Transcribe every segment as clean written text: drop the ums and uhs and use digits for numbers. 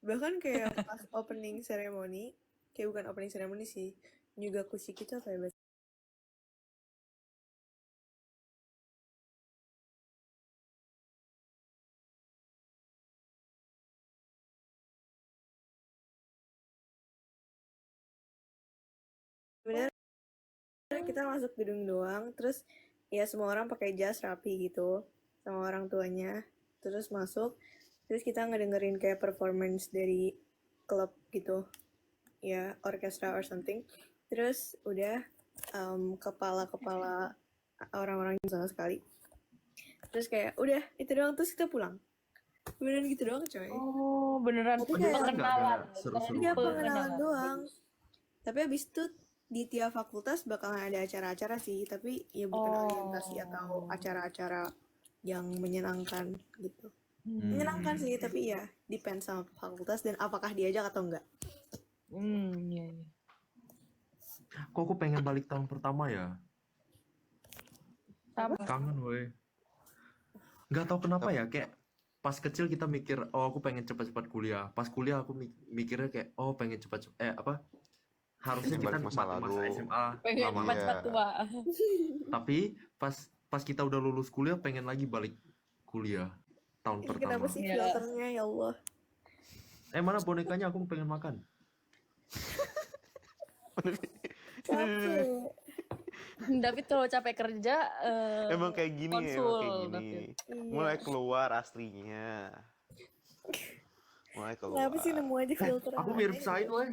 Bahkan kayak pas opening ceremony, kayak bukan opening ceremony sih, juga kusik itu apa ya bahasa? Bener, kita masuk gedung doang, terus ya semua orang pakai jas rapi gitu sama orang tuanya, terus masuk, terus kita ngedengerin kayak performance dari klub gitu, ya orkestra or something. Terus udah kepala-kepala orang-orang sama sekali. Terus kayak udah itu doang, terus kita pulang. Beneran gitu doang coy. Oh, beneran Tapi Jadi kayak kalian nggak ada pengenalan. seru-seruan dia gitu? pengenalan doang. Tapi abis itu di tiap fakultas bakalan ada acara-acara sih, tapi ya bukan orientasi atau acara-acara yang menyenangkan gitu. Menyenangkan sih, tapi ya depends sama fakultas dan apakah diajak atau enggak. Iya, iya. Kok aku pengen balik tahun pertama ya? Sama. Kangen weh. Nggak tahu kenapa ya, kayak pas kecil kita mikir, oh aku pengen cepat-cepat kuliah. Pas kuliah aku mikirnya kayak, oh pengen cepat harusnya Pengen kita balik masa nikmatin masa lalu. SMA Pengen lama. cepat tua. Tapi pas kita udah lulus kuliah pengen lagi balik kuliah tahun Ini pertama. kenapa sih Ya. filternya ya Allah? Mana bonekanya, aku pengen makan. Capek. David kalau capek kerja Emang kayak gini, konsul, emang kayak gini. David. Mulai keluar aslinya. Mulai keluar. Kenapa sih nemu aja filter? Aku mirip Said weh.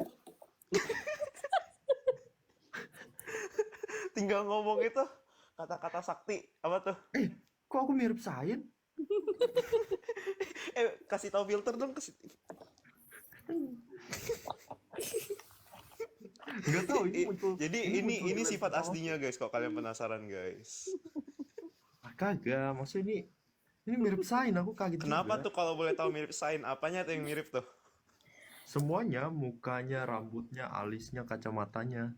Tinggal ngomong itu kata-kata sakti apa tuh? Kok aku mirip Said? Kasih tahu filter dong. Nggak tahu ini muncul. Jadi muncul ini di sifat laptop. aslinya guys. Kalau kalian penasaran guys. Kagak, maksudnya ini mirip Sain, aku kaget Kenapa juga. tuh kalau boleh tahu mirip Sain? Apanya tuh yang mirip tuh? Semuanya, mukanya, rambutnya, alisnya, kacamatanya.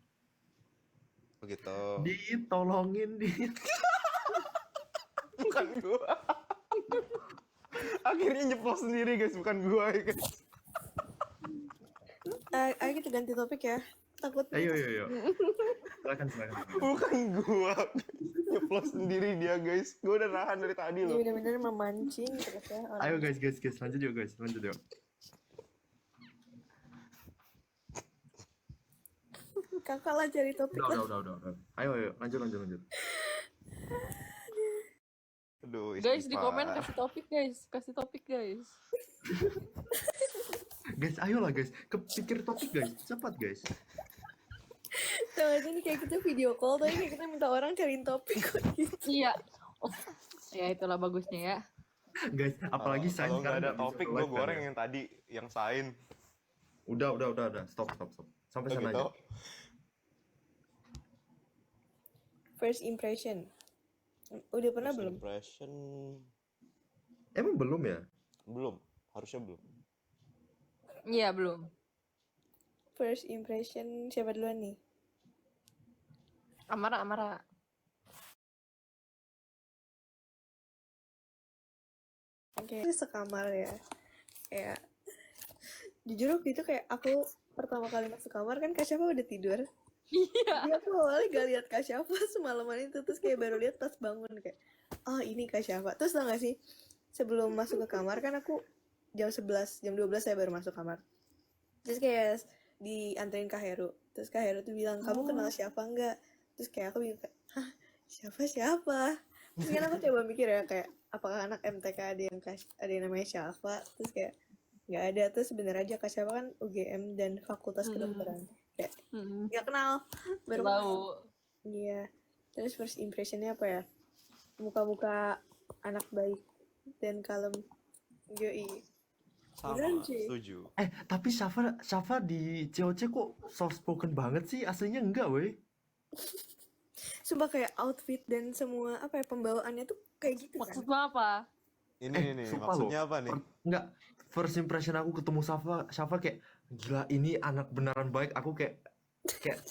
Begitu. Ditolongin Bukan gua. Akhirnya nyeplos sendiri guys, bukan gua ya guys. Ayo kita ganti topik ya. Takut. Ayo. Silakan. Bukan gua. Nyeplos sendiri dia guys. Gua udah nahan dari tadi Dia loh. bener-bener memancing terus ya. orang. Ayo guys, lanjut yuk guys, lanjut yuk. Kakak lah cari topik lah. Udah. Ayo, lanjut. Aduh, Guys di istighfar. komen kasih topik guys. Guys, ayolah guys, kepikir topik guys, cepat guys. Tahu aja nih kayak kita video call tapi kayak kita minta orang cariin topik kok gitu. Iya. Oh, ya itulah bagusnya ya. Guys, apalagi Sain Kalau nggak sekarang ada nggak bisa topik, live gue kan goreng ya. yang tadi, yang Sain. Udah. Stop. Sampai sana Gitu. aja. First impression. Udah pernah First belum? impression Emang belum ya? belum, harusnya belum. Iya belum. First impression siapa duluan nih? Amara. Oke, sekamar ya. Kayak jujur waktu itu kayak aku pertama kali masuk kamar kan Kak Syafa udah tidur. Iya. Dia aku awalnya gak lihat Kak Syafa semalaman itu, terus kayak baru lihat pas bangun kayak, oh ini Kak Syafa. Terus tau gak sih, sebelum masuk ke kamar kan aku jam 12 saya baru masuk kamar. Terus kayak dianterin Kak Heru. Terus Kak Heru tuh bilang, kamu kenal Syafa nggak? Terus kayak aku bilang, hah siapa? Terus kan aku coba mikir ya kayak, apakah anak MTK ada yang namanya Syafa? Terus kayak nggak ada. Terus bener aja Kak Syafa kan UGM dan Fakultas Kedokteran. Kayak nggak kenal, baru kenal. Tahu. Iya. Terus first impressionnya apa ya? Muka-muka anak baik dan kalem. Yoi. Sama, Beneran, cuy. setuju. Tapi Syafa di COC kok soft spoken banget sih? Aslinya enggak weh. Sumpah kayak outfit dan semua apa ya pembawaannya tuh kayak gitu kan. Maksudnya apa? Ini Sumpah maksudnya loh. apa nih? Enggak, first impression aku ketemu Syafa kayak gila, ini anak beneran baik. Aku kayak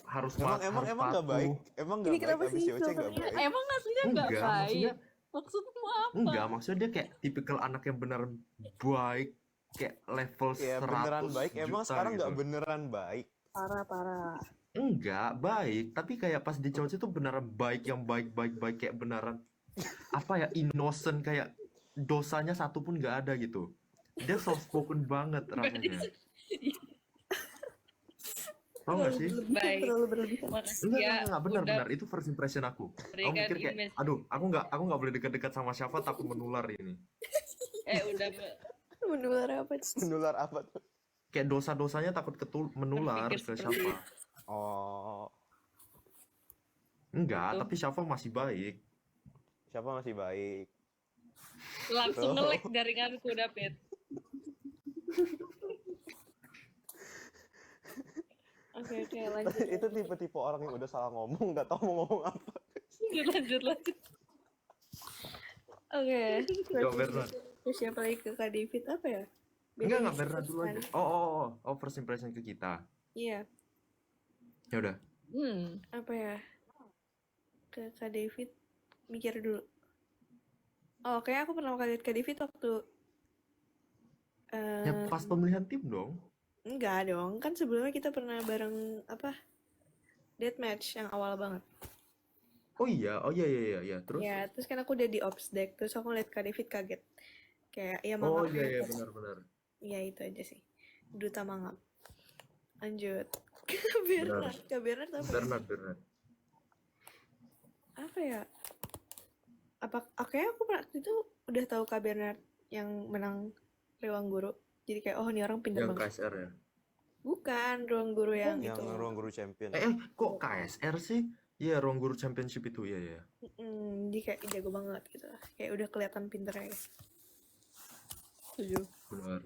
harus Emang nggak baik? Emang nggak Ini baik? kenapa Abis sih COC nggak filternya? baik? Emang aslinya nggak Enggak, baik. maksudnya- Maksudmu apa? Enggak, maksudnya dia kayak tipikal anak yang beneran baik, kayak level Ya 100 beneran baik. Emang juta sekarang gitu. nggak beneran baik. Parah. Enggak, baik, tapi kayak pas di Chelsea tuh beneran baik yang baik kayak beneran apa ya, innocent, kayak dosanya satu pun nggak ada gitu. Dia soft spoken banget rasanya. Tau gak sih? Baik. Terlalu berlebihan. Makasih Enggak, ya enggak, udah benar. Itu first impression aku. Aku berikan mikir kayak, image. aduh, aku nggak boleh dekat-dekat sama Syafa, takut menular ini. Udah Menular apa? Menular apa tuh? Kayak dosa-dosanya takut menular Berpikir ke seperti Syafa. Oh, Enggak, Tuh. tapi Syafa masih baik. siapa masih baik? langsung Tuh. nge-lag jaringanku David. Oke, lanjut. Itu tipe-tipe orang yang udah salah ngomong, nggak tahu mau ngomong apa. lanjut. Oke. Yo, Bernard. Terus siapa lagi ke Kak David apa ya? Enggak, Bernard dulu aja. Oh, first impression ke kita. Iya, Ya udah. apa ya? Ke Kak David mikir dulu. Oh, kayak aku pernah kali lihat Kak David waktu Ya pas pemilihan tim dong. enggak dong, kan sebelumnya kita pernah bareng apa? Deathmatch yang awal banget. Oh iya, terus? Ya, terus kan aku udah di ops deck, terus aku lihat Kak David kaget. Kayak ya Oh mangap. iya, benar. Iya, itu aja sih. Duta mangap. Lanjut. Kak Bernard apa? ya? Bernard. Apa ya? Oke, aku pernah itu udah tahu Kak Bernard yang menang Ruang Guru. Jadi kayak oh ini orang pintar Yang banget. KSR ya. Bukan Ruang Guru yang Yang itu. ruang guru champion. Kok KSR sih? Iya, Ruang Guru Championship itu, ya. Dia kayak jago banget gitu. Kayak udah kelihatan pinternya. Setuju. Benar.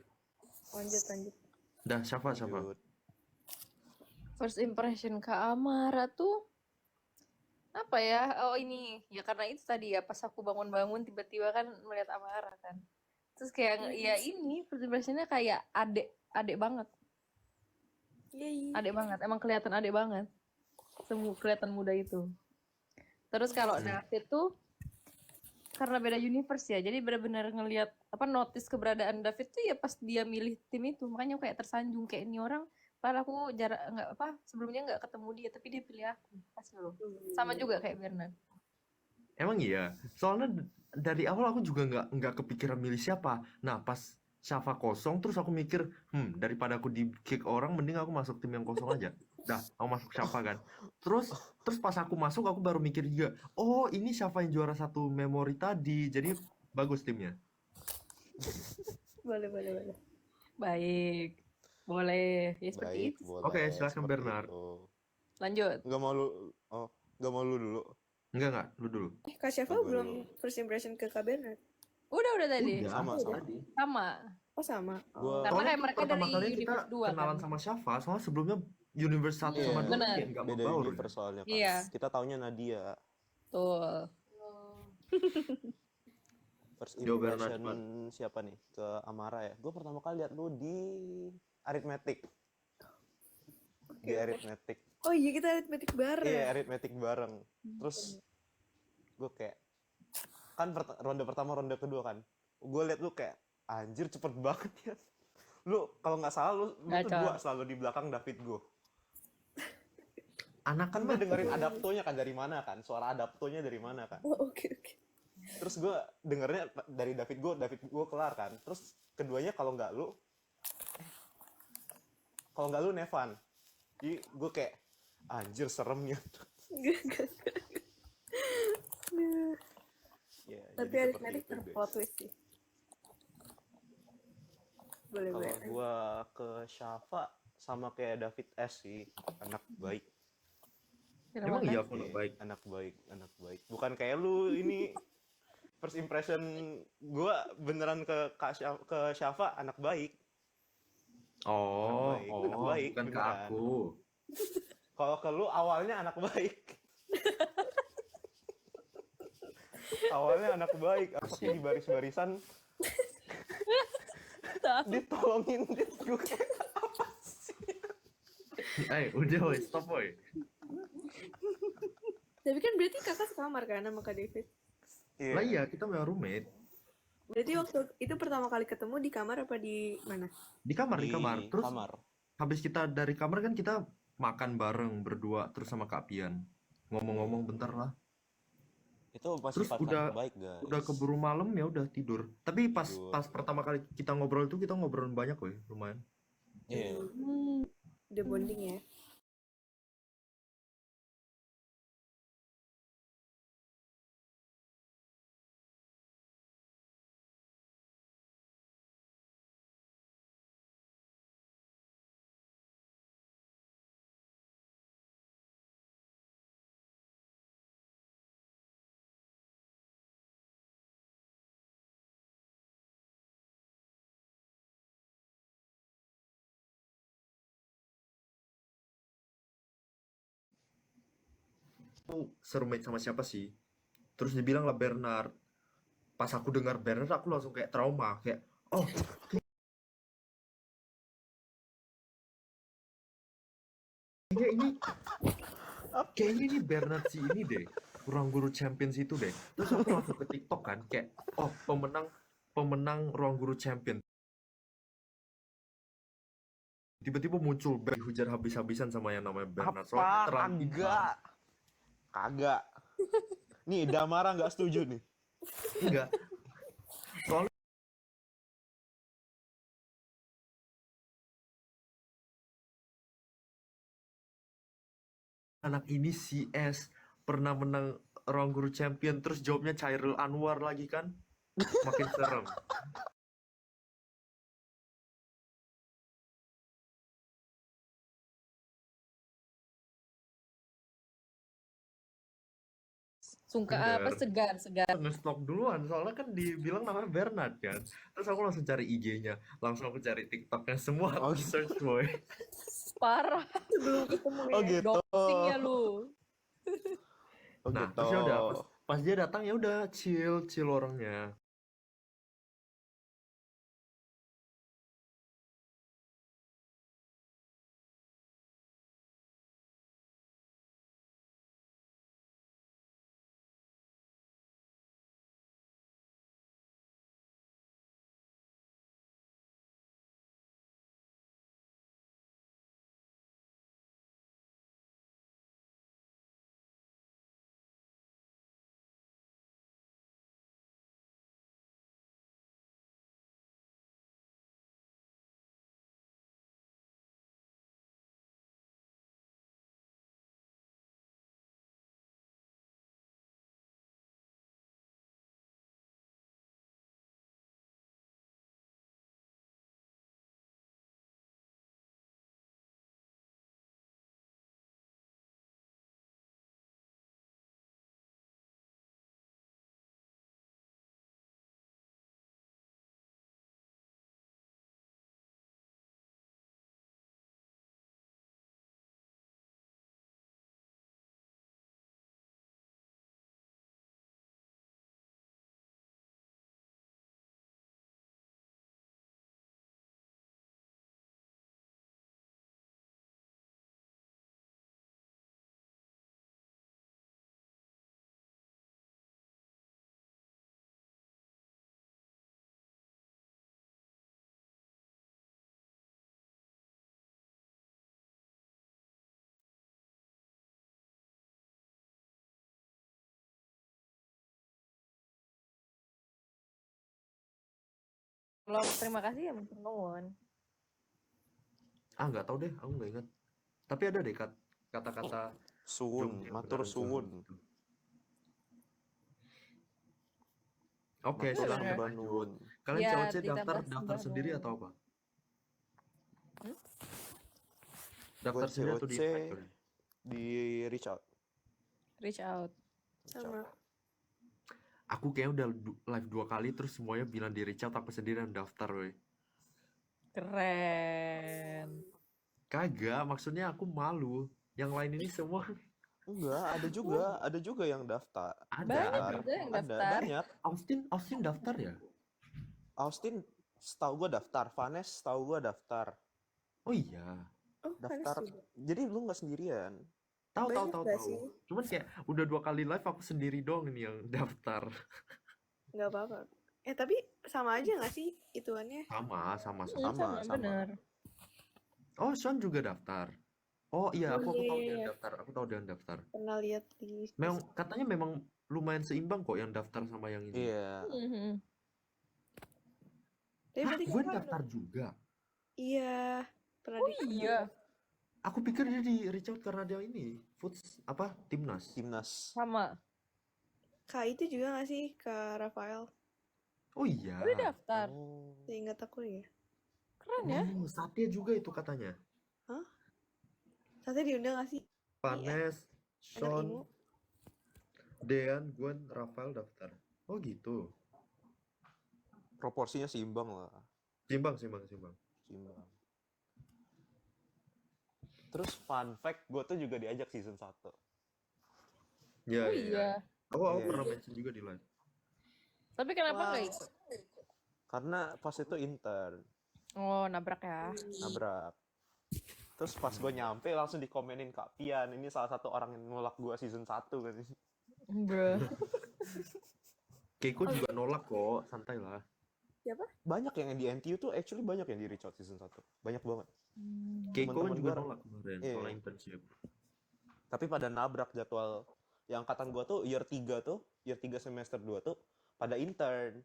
Lanjut. Dah, Syafa. Lanjut. First impression Kak Amara tuh apa ya? Oh ini ya karena itu tadi ya pas aku bangun-bangun tiba-tiba kan melihat Amara kan. Terus kayak ya ini first impressionnya kayak adek banget. Yeay. Adek banget. Emang kelihatan adek banget. Semua kelihatan muda itu. Terus kalau David tuh karena beda universe ya, jadi benar-benar ngelihat notice keberadaan David tuh ya pas dia milih tim itu, makanya kayak tersanjung kayak ini orang. Padahal aku sebelumnya nggak ketemu dia, tapi dia pilih aku. Pas loh. Sama juga kayak Bernard. Emang iya. Soalnya dari awal aku juga nggak kepikiran milih siapa. Nah, pas Syafa kosong, terus aku mikir, daripada aku di kick orang, mending aku masuk tim yang kosong aja. Dah, aku masuk Syafa kan. Terus pas aku masuk, aku baru mikir juga, oh ini Syafa yang juara satu memori tadi, jadi bagus timnya. Boleh. Baik. Boleh. Ya seperti Baik, itu. boleh. Oke, silakan seperti Bernard. itu. Lanjut. Nggak mau lu dulu. Enggak, lu dulu. Kak Syafa Aku belum dulu. first impression ke Kak Bernard. Udah tadi. Udah, Sama. Sama. Oh sama. Gua- Karena Soalnya kayak mereka pertama dari kali kita universe 2 kenalan kan. sama Syafa, soalnya sebelumnya universe 1 Iya, sama 2 benar. kan nggak Beda membaur. universe soalnya kan. Iya. Kita taunya Nadia. Tuh. First Yo, Bernard, impression siapa nih? Ke Amara ya. Gue pertama kali lihat lu di Arithmetic. Di Arithmetic. Oh iya kita aritmetik bareng. Iya, Arithmetic bareng. Terus gue kayak kan ronde pertama, ronde kedua kan. Gue liat lu kayak anjir cepet banget ya. Lu kalau nggak salah lu tuh Gacor. dua selalu di belakang David gue. Anak Kan gue dengerin adaptonya kan dari mana kan? Suara adaptonya dari mana kan? Oh oke. Terus gue dengernya dari David gue kelar kan. Terus keduanya kalau nggak lu Nevan. Jadi gue kayak anjir seremnya. Gak. Ya, Tapi jadi aritmetik seperti itu, guys. terplot twist sih. Boleh. Kalau gue ke Syafa sama kayak David S sih, anak baik. Emang iya aku anak baik. Anak baik. Bukan kayak lu ini first impression gue beneran ke Syafa anak baik. Oh, Anak baik, bukan ke beneran. aku. Kalau ke lu awalnya anak baik. Awalnya anak baik, tapi di baris-barisan ditolongin dit gue kayak apa sih? Udah woy, stop woy. Tapi kan berarti kakak sekamar kan sama Kak David? Lah iya, kita memang roommate. Berarti waktu itu pertama kali ketemu di kamar apa di mana? Di kamar, di Di kamar. Terus kamar. habis kita dari kamar kan kita makan bareng berdua terus sama Kak Pian. Ngomong-ngomong bentar lah. Itu pasti Terus partner terbaik, guys. udah keburu malam ya udah tidur. Tapi pas Tidur. pertama kali kita ngobrol itu kita ngobrol banyak weh, lumayan. Iya. Udah bonding ya. Aku serumit sama siapa sih? Terus dibilang lah Bernard. Pas aku dengar Bernard aku langsung kayak trauma, kayak oh, kayaknya ini Bernard si ini deh. Ruang Guru Champions itu deh. Terus aku langsung ke TikTok kan kayak oh, pemenang Ruang Guru Champion. Tiba-tiba muncul dihujat habis-habisan sama yang namanya Bernard. Soalnya Apa? terlalu Kagak. Kagak. Nih, Damara nggak setuju nih. enggak. Soalnya anak ini si S pernah menang Ruang Guru Champion terus jawabnya Chairul Anwar lagi kan. Makin serem. Sungka apa Bener. segar. Nge-stop duluan soalnya kan dibilang namanya Bernard kan. Terus aku langsung cari IG-nya, langsung aku cari TikTok-nya semua Oh, aku search boy. Parah. Sebelum ketemu Oh ya. gitu. Doxing ya lu. Oh Nah, gitu. terus ya udah pas dia datang ya udah chill orangnya. Kalau terima kasih ya mungkin nuwun. Ah, nggak tahu deh, aku nggak ingat. Tapi ada deh kata-kata Suwun, Jogja matur beneran suwun. gitu. Oke, Matur silahkan sembah lanjut. nuwun. Kalian Ya, COC ditambah daftar sembah sendiri nuwun. atau apa? Hmm? Daftar Buat sendiri atau di COC invite kalian? di reach out. Reach out. Sama. Aku kayaknya udah live 2 kali terus semuanya bilang di reach out, aku sendirian daftar weh. Keren. Kagak, maksudnya aku malu. Yang lain ini semua Enggak, ada juga yang daftar. Banyak ada. juga yang Ada daftar. banyak. Austin daftar ya? Austin setahu gua daftar, Vanes setahu gua daftar. Oh iya. Oh, Daftar. panas juga. Jadi lu nggak sendirian. Tahu Banyak gak tahu. sih? Cuman kayak udah 2 kali live aku sendiri doang ini yang daftar. Nggak apa-apa. Tapi sama aja nggak sih ituannya? Sama. Sama. bener. Oh, Sean juga daftar. Oh iya, aku tahu dia Iya. daftar. Aku tahu dia daftar. Pernah lihat di Memang katanya memang lumayan seimbang kok yang daftar sama yang ini. Iya. Mhm. Tapi Hah, berarti Gwen kakak daftar juga. iya pernah Oh iya, Aku pikir dia di reach out karena dia ini timnas. sama. Kak itu juga nggak sih Kak Rafael? Oh iya. Udah daftar. Oh. Seingat aku ya. Keren ya. Oh, Satya juga itu katanya. Satya diundang nggak sih? Panes, Anak Sean, Imu. Dean, Gwen, Rafael daftar. Oh gitu. Proporsinya seimbang lah. Simbang. Seimbang. Terus fun fact, gue tuh juga diajak season 1. Ya, Oh ya. iya. Aku Iya. pernah mention juga di live. Tapi kenapa Wow. nggak ikut? Karena pas itu intern, Oh, nabrak ya. nabrak. Terus pas gue nyampe langsung dikomenin Kak Pian, ini salah satu orang yang nolak gue season 1 kan. Bro. Keiko juga nolak kok, santai lah. Banyak yang di NTU tuh actually banyak yang di reach out season 1. Banyak banget. Keiko Teman-teman juga gua- nolak kemarin Iya. soal internship. Tapi pada nabrak jadwal yang angkatan gue tuh year 3 semester 2 tuh pada intern.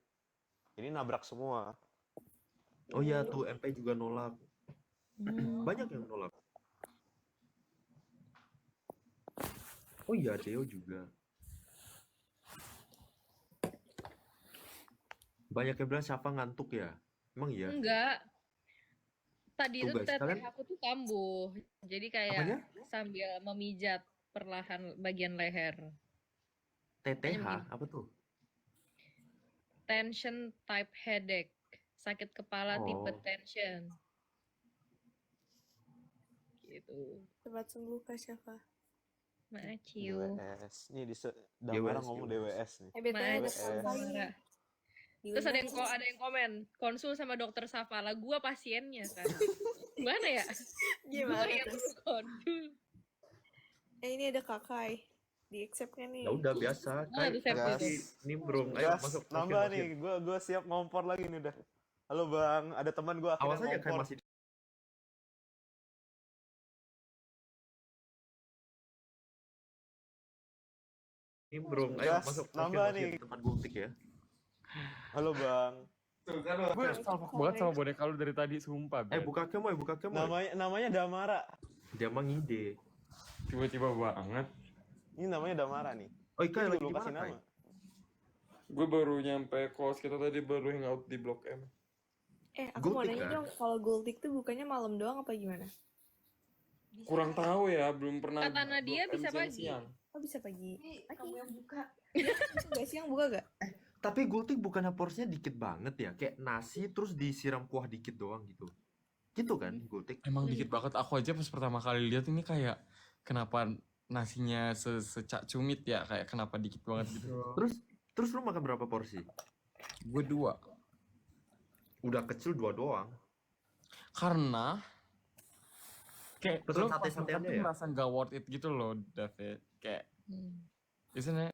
Ini nabrak semua. Oh iya tuh MP juga nolak. Hmm. Banyak yang nolak. Oh iya Deo juga. Banyak yang bilang siapa ngantuk ya. Emang iya? Enggak. Tadi Tuh, itu guys, teteh kalian- aku tuh kambuh. Jadi kayak Apanya? sambil memijat perlahan bagian leher. TTH Begini. apa tuh? Tension type headache. Sakit kepala tipe Oh. tension. Gitu. Cepat sembuh Kak Syafa. Maciu. DWS. Nih Damara DWS. ngomong DWS nih. BTW ada DWS. Syafa ini. Terus ada yang komen, konsul sama dokter Safala, gua pasiennya kan. Gimana ya? Gua Gimana yang tuh? perlu konsul. Ini ada Kakai. Di accept kan nih? Ya udah biasa. Nah, Kayak itu saya masih Gas. nimbrung. Ayo Gas, masuk. nambah Oke, nih. Gue siap ngompor lagi nih udah. Halo Bang, ada teman gue Awas akhirnya aja kayak ngompor. masih nimbrung. Ayo Gas, masuk. Oke, nambah masih nih. di tempat gultik ya. Halo Bang. Gue salfok banget sama boneka lu dari tadi, sumpah. Ben. Buka kemoy. Namanya Damara. Dia mah ngide. Tiba-tiba banget. Ini namanya Damara nih. Oh Ika Ini lagi lu di kasih mana Kai? nama. Gue baru nyampe kos, kita tadi baru hangout di Blok M. Aku mau Gultik nanya kan? dong, kalau Gultik tuh bukannya malam doang apa gimana? Kurang tahu ya, belum pernah. Kata Nadia Blok M bisa pagi. siang-siang. Oh bisa pagi. Kamu yang buka. Gak siang buka gak? Tapi gultik bukannya porsinya dikit banget ya? Kayak nasi terus disiram kuah dikit doang gitu. Gitu kan gultik? Emang dikit banget. Aku aja pas pertama kali lihat ini kayak kenapa nasinya secak cumit ya, kayak kenapa dikit banget gitu. Terus lu makan berapa porsi? Gue 2. Udah kecil 2 doang. Karena kayak Pesan lu pas sate-sateannya makan tuh ya? merasa gak worth it gitu loh, David. Kayak biasanya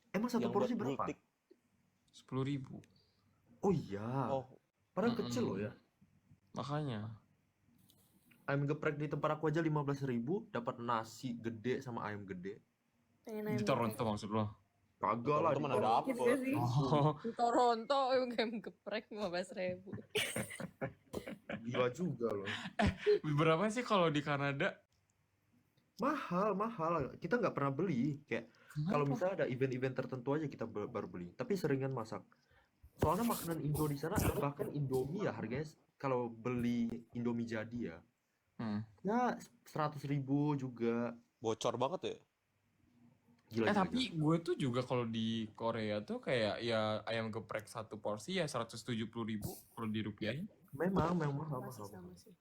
Emang satu Yang porsi buat berapa? gultik. 10.000. Oh iya. Oh, Padahal kecil loh ya. Makanya. Ayam geprek di tempat aku aja 15.000, dapat nasi gede sama ayam gede. Pengen Di nanya. Toronto maksud lo? Kagak lah. teman di ada Toronto. apa? Gitu sih. Oh, Di Toronto game geprek 15.000. Gila juga loh. berapa sih kalau di Kanada? Mahal. Kita nggak pernah beli. Kayak kalau misalnya ada event-event tertentu aja kita baru beli. Tapi seringan masak. Soalnya makanan Indo di sana bahkan Indomie ya harganya kalau beli Indomie jadi ya. Ya 100.000 juga. bocor banget ya. Gila. Tapi gue tuh juga kalau di Korea tuh kayak ya ayam geprek satu porsi ya 170.000 kalau dirupiahin. Memang mahal. Sama sih.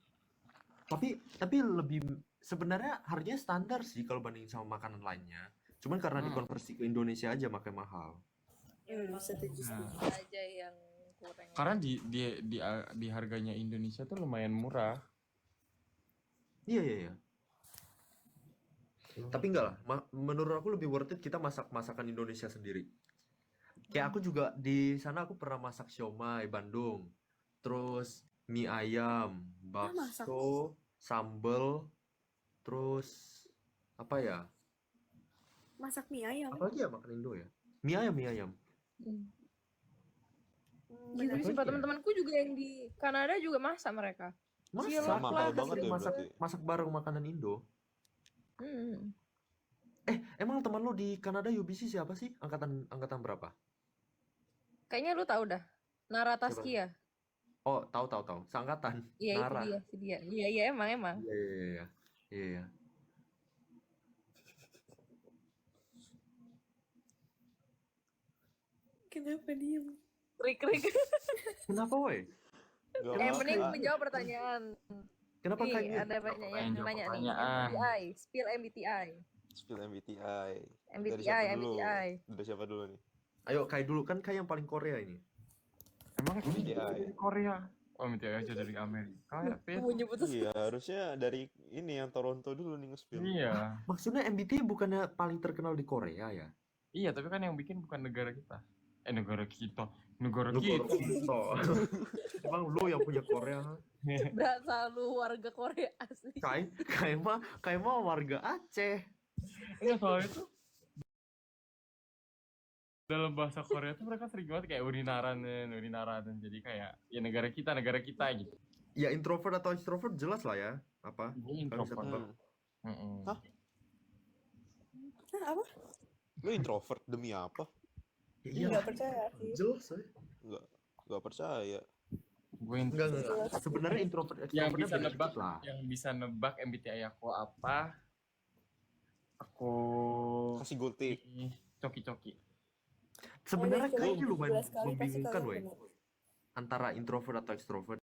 Tapi lebih sebenarnya harganya standar sih kalau bandingin sama makanan lainnya. Cuman karena dikonversi ke Indonesia aja makanya mahal. Setuju. Nah, Aja yang kurang. karena di harganya Indonesia tuh lumayan murah. Iya. Tapi enggak lah, menurut aku lebih worth it kita masak masakan Indonesia sendiri. Kayak aku juga di sana aku pernah masak siomay Bandung. Terus mie ayam, masak. bakso, sambel, terus apa ya? Masak mie ayam. Apalagi ya makan Indo ya? Mie ayam, mie ayam. Gitu Bener. sih, Apalagi ya? teman-temanku juga yang di Kanada juga masak mereka. Masak, Cilok Mahal lah, banget ya masak, berarti. masak bareng makanan Indo. Hmm. Emang teman lo di Kanada UBC siapa sih? Angkatan berapa? Kayaknya lu tahu dah. Nara Siapa? Taskia. Oh, tahu. Seangkatan. Iya, itu Nara. dia, itu dia. Iya, emang. Iya. Iya. Kenapa diem? Krik. Kenapa, woi? Gak Yang penting apa-apa. menjawab pertanyaan. Kenapa Nih, kayak ada banyak yang Jawab nanya nih. pertanyaan. MBTI, spill MBTI. Spill MBTI. Dari MBTI, siapa dulu? MBTI. Dari siapa dulu nih? Ayo, kayak dulu kan kayak yang paling Korea ini. Emang ini MBTI. dari Korea? Oh, MBTI aja dari Amerika ya, Fit? Mau nyebut Iya, harusnya dari ini yang Toronto dulu nih nge-spill. Iya. Maksudnya MBTI bukannya paling terkenal di Korea ya? Iya, tapi kan yang bikin bukan negara kita. Negara kita. Negara Lu kita. Korea. Emang lu yang punya Korea? berasa lu warga Korea asli. Kayak mah warga Aceh. Enggak, soalnya tuh dalam bahasa Korea tuh mereka sering banget kayak urinaran. Jadi kayak ya negara kita gitu. Ya introvert atau extrovert jelas lah ya. Apa? Ini Kalau bisa introvert. tebak. Mm-mm. Hah? Apa? Lu introvert demi apa? Ya, iya, Nggak percaya sih. jelas ya. Gak percaya. Gue Enggak. Sebenarnya introvert yang extrovertnya bisa beda nebak dikit lah. yang bisa nebak MBTI aku apa? Aku Kasih gold tip. ini coki-coki. Sebenarnya Udah, kayaknya coba lumayan 17 kali pasti membingungkan, kalian weh. bener. Antara introvert atau extrovert.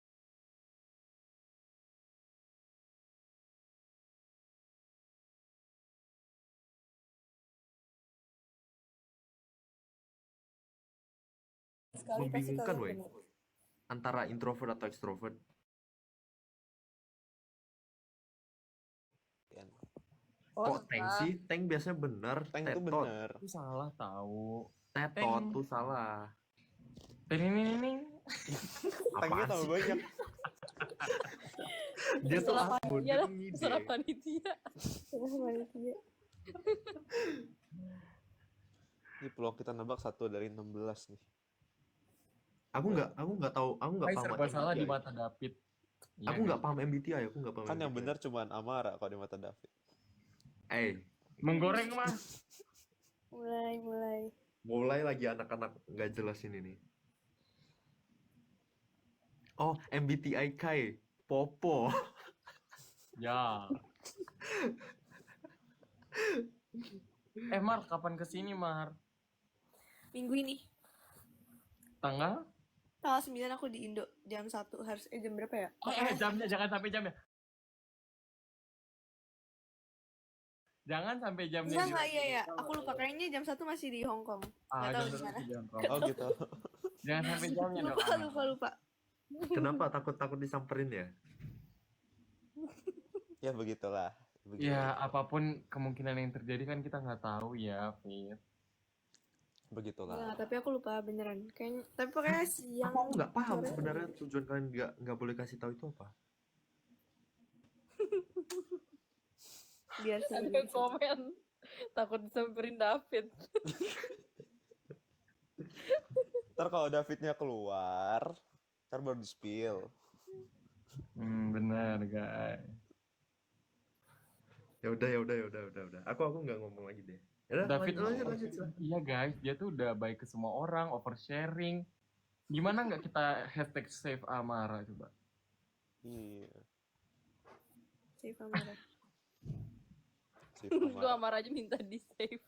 Sekali pasti Membingungkan, kalian weh. bener. Antara introvert atau extrovert. Kok Tank sih? Tank biasanya bener. Tank tuh Tetot. bener. Itu salah tahu. Tetot Tank. tuh salah. Ini. Tanknya Apaan tambah sih? banyak. Dia tuh Salah akun, panitia dia dah. tuh ngide. Salah panitia. Kenapa panitia? Ini peluang kita nebak 1 dari 16 nih. Aku nggak tahu, aku nggak Hai, paham serba salah di MBTI. mata David. Iya, Aku nggak paham MBTI, aku nggak paham Kan yang MBTI. benar cuman Amara kalau di mata David. Menggoreng mas. Mulai. Lagi anak-anak nggak jelas ini nih. Oh, MBTI Kai, Popo. Ya. Mar, kapan kesini Mar? Minggu ini. Tanggal? Tanggal 9 aku di Indo. Jam 1 harus jam berapa ya? Jamnya, jangan sampai jamnya. Jangan sampai jamnya. Enggak, iya. Aku lupa, kayaknya jam 1 masih di Hong Kong. Nggak tahu di mana. Oh gitu. Jangan sampai jamnya dong. Lupa. Kenapa takut disamperin ya? Ya begitulah. Ya apapun kemungkinan yang terjadi kan kita nggak tahu ya, Fit. Begitulah. Enggak, tapi aku lupa beneran. Kayaknya tapi pokoknya siang. Aku nggak paham sore. sebenarnya tujuan kalian nggak boleh kasih tahu itu apa. Biar Ada sih. yang komen. Takut disamperin David. Ntar kalau Davidnya keluar, ntar baru di-spill. Benar guys. Ya udah. Aku nggak ngomong lagi deh. Ya udah, David lanjut. Iya guys, dia tuh udah baik ke semua orang, oversharing. Gimana nggak kita hashtag save Amara coba? Iya. Save Amara. Si Lu Amara. Amar aja minta di save.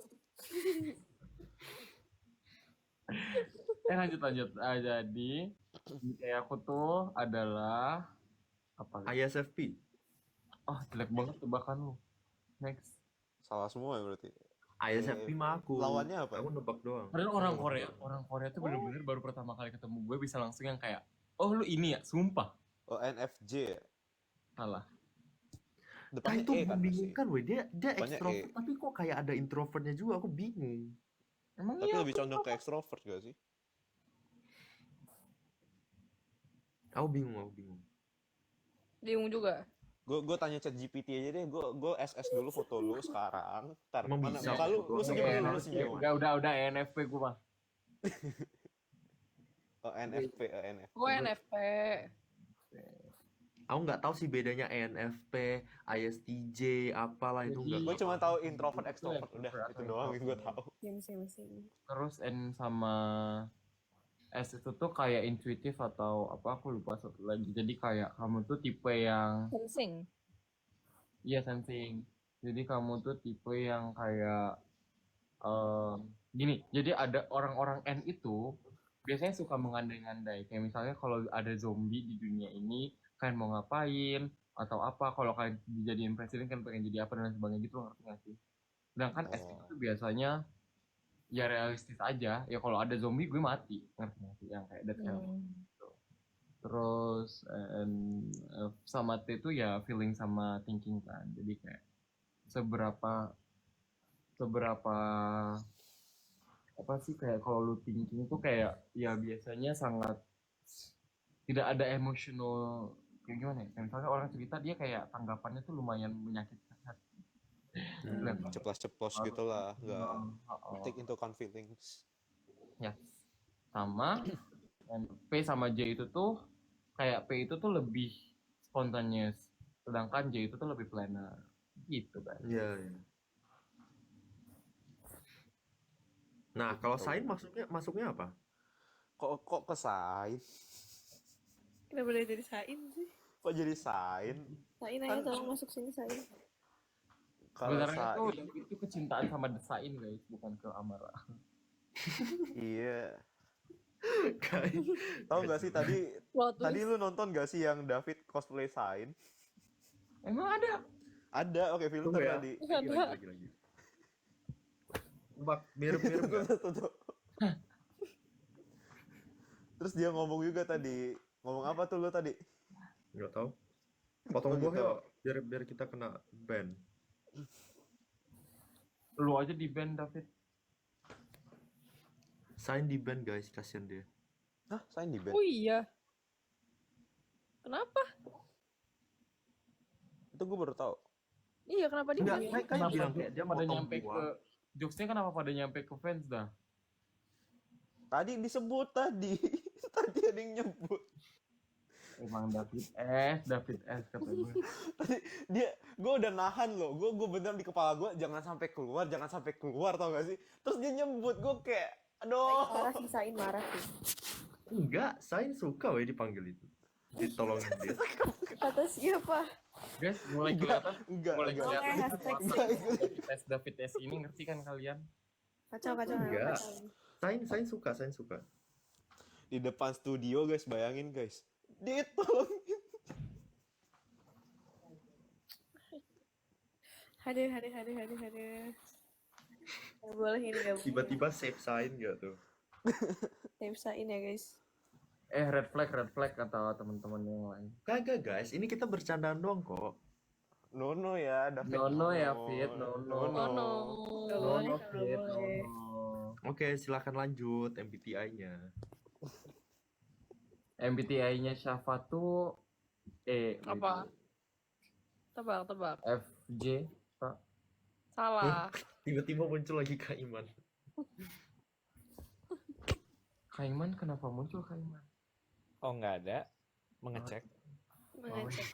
Lanjut. Jadi kayak aku tuh adalah apa? ISFP. Oh jelek banget tebakan lu. Next. Salah semua ya berarti. ISFP mah aku. Lawannya apa? Aku nebak doang. Padahal orang Korea tuh bener-bener baru pertama kali ketemu gue bisa langsung yang kayak, oh lu ini ya, sumpah. Oh NFJ ya? Salah. Nah Depannya itu E kan pasti. membingungkan weh, dia Depannya ekstrovert E. tapi kok kayak ada introvertnya juga, aku bingung. Emang Tapi iya lebih condong ke ekstrovert gak sih? Aku bingung. bingung juga. Gue tanya chat GPT aja deh. Gue SS dulu foto lu sekarang. Ntar Emang mana bisa? muka lu senyum dulu, lu senyum. Udah ENFP gue mah. Oh, NFP, NFP. Gue NFP. Aku nggak tahu sih bedanya ENFP, ISTJ, apalah itu Jadi- nggak. Gue cuma tahu introvert, extrovert. Udah, itu doang yang gue tahu. Same. Terus N sama S itu tuh kayak intuitif atau apa, aku lupa satu lagi. Jadi kayak kamu tuh tipe yang Sensing. iya sensing. Jadi kamu tuh tipe yang kayak gini. Jadi ada orang-orang N itu biasanya suka mengandai-andai. Kayak misalnya kalau ada zombie di dunia ini, kalian mau ngapain atau apa? Kalau kalian dijadiin presiden kan pengen jadi apa dan sebagainya gitu, ngerti nggak sih? Sedangkan S itu tuh biasanya ya realistis aja. Ya kalau ada zombie gue mati, ngerti nggak sih? Yang kayak that kind of gitu. Terus sama T itu ya feeling sama thinking kan. Jadi kayak seberapa apa sih, kayak kalau lu thinking itu kayak ya biasanya sangat tidak ada emotional, kayak gimana ya? Kayak misalnya orang cerita dia kayak tanggapannya tuh lumayan menyakitkan hati. Ceplos-ceplos gitu lah. Nggak take into account feelings. Ya. Sama P sama J itu tuh kayak P itu tuh lebih spontaneous, sedangkan J itu tuh lebih planner gitu kan. Iya. Nah, kalau sign masuknya apa? Kok kesain? Kenapa dia jadi Sain sih? Kok jadi sain? Sain aja tolong masuk sini Sain. Kalau Sebenarnya sain, itu kecintaan sama desain guys, bukan ke amarah. iya. Kayak Tahu nggak sih tadi Plot tadi twist. lu nonton nggak sih yang David cosplay sain? Emang ada? Ada, oke filter Tunggu ya. tadi. Lagi. Bak, mirip-mirip nggak? Tuh. Terus dia ngomong juga tadi. Ngomong apa tuh lu tadi? Nggak tahu. Potong Oh, gua gitu. ya, biar kita kena ban. Lu aja di band David. Sign di ban guys, kasihan dia. Hah, sain di band? Oh iya. Kenapa? Itu gue baru tahu. Iya, kenapa dia? Enggak, Iya. kayak bilang kayak dia pada potong nyampe gua. ke jokesnya kenapa pada nyampe ke fans dah? Tadi disebut tadi. Tadi ada yang nyebut. Emang David S kata gue. Tadi gue udah nahan loh. Gue beneran di kepala gue jangan sampai keluar tau gak sih? Terus dia nyebut gue kayak aduh. Marah sih Sain, marah sih. Enggak, sign suka weh dipanggil itu. Ditolongin dia. Kata siapa? Guys, mulai kelihatan Enggak. kelihatan hashtag David S ini, ngerti kan kalian? Kacau. Enggak. Sign suka. Di depan studio guys, bayangin guys. Ditolongin. Hadir. Gak boleh ini, gak boleh. Tiba-tiba save sign gak tuh? Save Sain ya guys. Red flag kata teman-teman yang lain. Kagak guys, ini kita bercandaan doang kok. Nono ya, David. Nono ya, Fit. Nono. Gak boleh, gak Fit. boleh. Oke, silakan lanjut MBTI-nya. MBTI-nya Syafa tuh Apa? Tebak. FJ, Pak. Salah. Tiba-tiba muncul lagi Kak Iman. Kaiman, kenapa muncul Kaiman? Oh nggak ada, mengecek. Mengecek.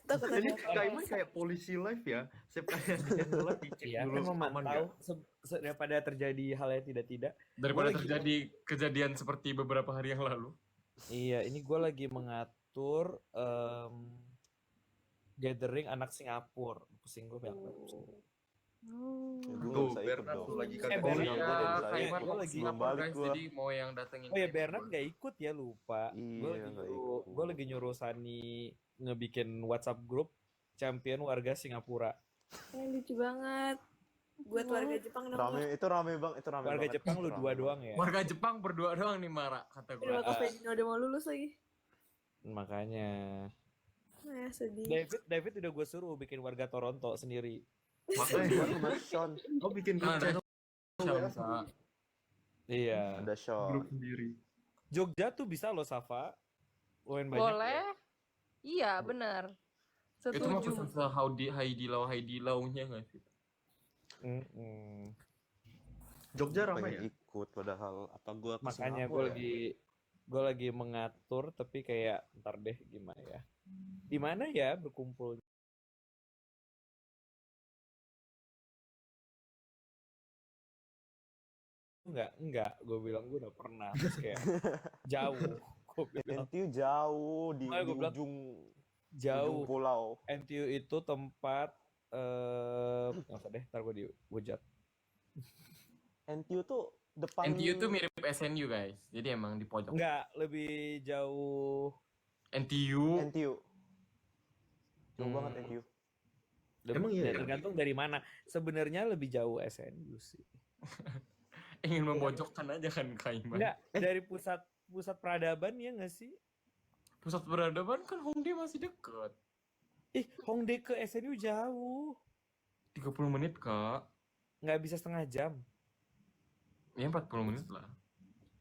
Takut Jadi ada Kak Iman kayak polisi live ya. Setiap kali ada yang live dicek Iya, dulu kan aman memantau nggak? daripada terjadi hal yang tidak. Daripada Gua lagi- terjadi kejadian seperti beberapa hari yang lalu. Iya, ini gue lagi mengatur gathering anak Singapura. Pusing gue banget. Tuh, Bernard tuh lagi kagak Bernard. bisa. Iya, Kaiman gua mau lagi Singapura balik guys, gua. jadi mau yang datengin. Oh ya Kaiman. Bernard nggak ikut ya, lupa. Iya, nggak ikut. Gue lagi nyuruh Sani ngebikin WhatsApp grup champion warga Singapura. lucu banget. Buat warga Jepang Rame banget. Warga Jepang lu dua doang ya. Warga Jepang berdua doang nih, Mara, kata gue. Terima kasih Dino udah mau lulus lagi. Makanya Sedih. David udah gue suruh bikin warga Toronto sendiri. Makanya Sama Sean. lo bikin grup Nah, chat. Syamsa. Iya. Ada shot. Grup sendiri. Jogja tuh bisa loh Safa. Lumayan banyak. Boleh. Iya, benar. Itu mah Setuju. pesen Haidilaunya nggak sih? Mm-mm. Jogja ramai ya? Pengen ikut padahal apa gua ke Makanya Singapura gue lagi mengatur tapi kayak ntar deh gimana ya. Di mana ya berkumpul? Enggak, gue bilang gue udah pernah terus kayak jauh. Gue bilang NTU jauh di Makanya gua bilang, ujung jauh. pulau. NTU itu tempat nggak usah deh, ntar gue dihujat. NTU tuh depan NTU tuh mirip SNU guys, jadi emang di pojok. Enggak, lebih jauh. NTU NTU. Jauh Hmm. banget NTU. Emang iya ya? Tergantung dari mana. Sebenarnya lebih jauh SNU sih. ingin memojokkan aja kan Kaiman. Enggak, dari pusat peradaban ya nggak sih? Pusat peradaban kan Hongdae masih deket. Ih, Hongdae ke SNU jauh. 30 menit kak. Nggak bisa setengah jam. Ya 40 menit lah.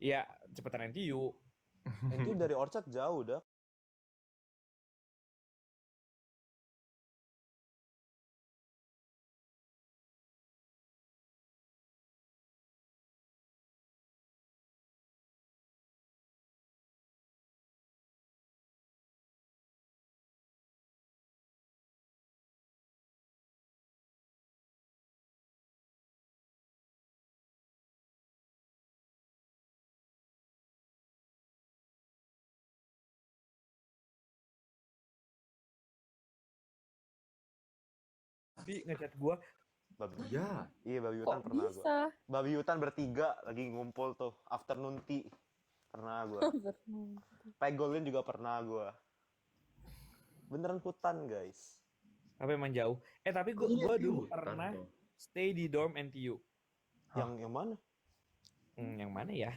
Ya, cepetan NTU. NTU dari Orchard jauh dah. Tapi ngechat gua, Babi. Iya. Iya, Babi Kok Hutan pernah gua. bisa? Babi Hutan bertiga lagi ngumpul tuh afternoon tea. Pernah gua. Pegolin juga pernah gua. Beneran hutan, guys. apa emang jauh? Tapi gua dulu pernah stay di dorm NTU. Yang mana? Yang mana ya?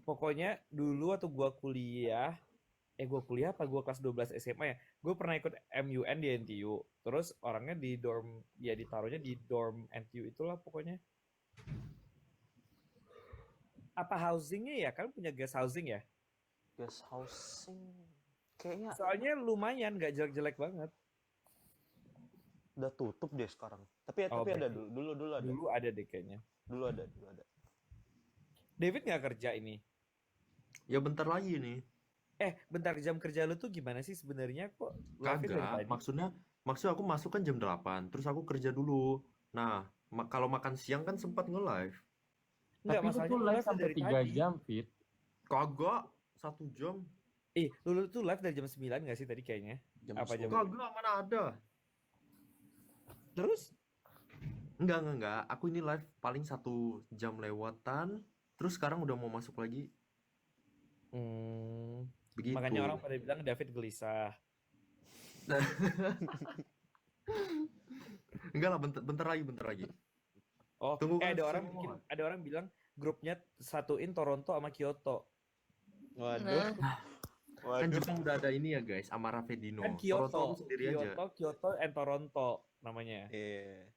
Pokoknya dulu waktu gua kuliah apa gua kelas 12 SMA ya, gue pernah ikut MUN di NTU, terus orangnya di dorm, ya ditaruhnya di dorm NTU itulah pokoknya. Apa housingnya ya, kan punya guest housing ya, Guest housing. Kayaknya soalnya lumayan, gak jelek-jelek banget. udah tutup deh sekarang. Tapi Oh, ada berarti dulu ada. dulu ada deh kayaknya. Dulu ada. David nggak kerja ini? Ya bentar lagi nih. Bentar, jam kerja lu tuh gimana sih sebenarnya, kok live-nya dari Kagak, tadi? maksudnya aku masuk kan jam 8, terus aku kerja dulu. Nah, kalau makan siang kan sempat nge-live. Enggak, Tapi itu masalahnya tuh lu live live sampai dari 3 tadi. jam fit. Kagak, 1 jam. Lu tuh live dari jam 9 nggak sih tadi kayaknya? Apa jam? Kagak, mana ada. Terus? Enggak. Aku ini live paling 1 jam lewatan, terus sekarang udah mau masuk lagi. Begitu. Makanya orang pada bilang David gelisah. Enggak lah, bentar lagi. Oh, Tunggu kan ada orang bilang grupnya satuin Toronto sama Kyoto. Waduh. Kan Jepang udah ada ini ya guys, Amara Fedino. Kan Toronto Kyoto, aku sendiri aja. Kyoto and Toronto namanya. Iya.